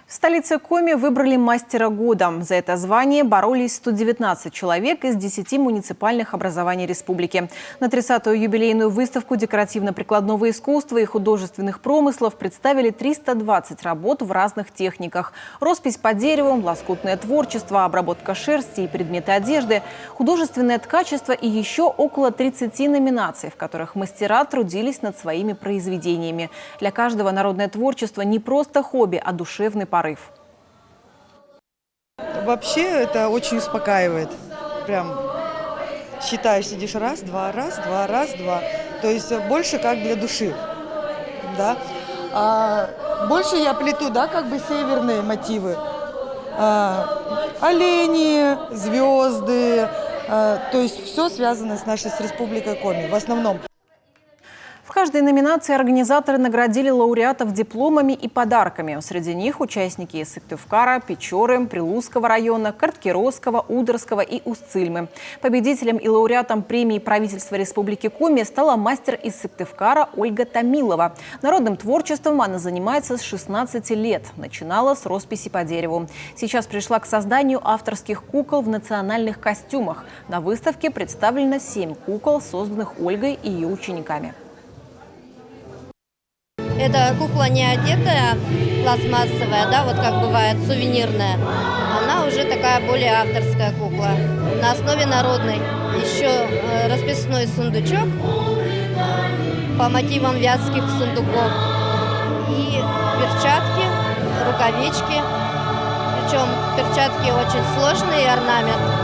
В столице Коми выбрали мастера года. За это звание боролись 119 человек из 10 муниципальных образований республики. На 30-ю юбилейную выставку декоративно-прикладного искусства и художественных промыслов представили 320 работ в разных техниках. Роспись по дереву, лоскутное творчество, обработка шерсти и предметы одежды, художественное ткачество и еще около 30 номинаций, в которых мастера трудились над своими произведениями. Для каждого народное творчество не просто хобби, а душевный порыв. Вообще это очень успокаивает. Прям считаешь, сидишь раз, два, раз, два. То есть больше как для души. Да? Больше я плету, да, как бы северные мотивы. Олени, звезды. То есть все связано с нашей с Республикой Коми в основном. В каждой номинации организаторы наградили лауреатов дипломами и подарками. Среди них участники из Сыктывкара, Печоры, Прилузского района, Карткиросского, Удырского и Устцильмы. Победителем и лауреатом премии правительства Республики Коми стала мастер из Сыктывкара Ольга Томилова. Народным творчеством она занимается с 16 лет. Начинала с росписи по дереву. Сейчас пришла к созданию авторских кукол в национальных костюмах. На выставке представлено 7 кукол, созданных Ольгой и ее учениками. Эта кукла не одетая, пластмассовая, да, вот как бывает, сувенирная. Она уже такая более авторская кукла, на основе народной. Еще расписной сундучок по мотивам вятских сундуков. И перчатки, рукавички. Причем перчатки очень сложные, орнамент.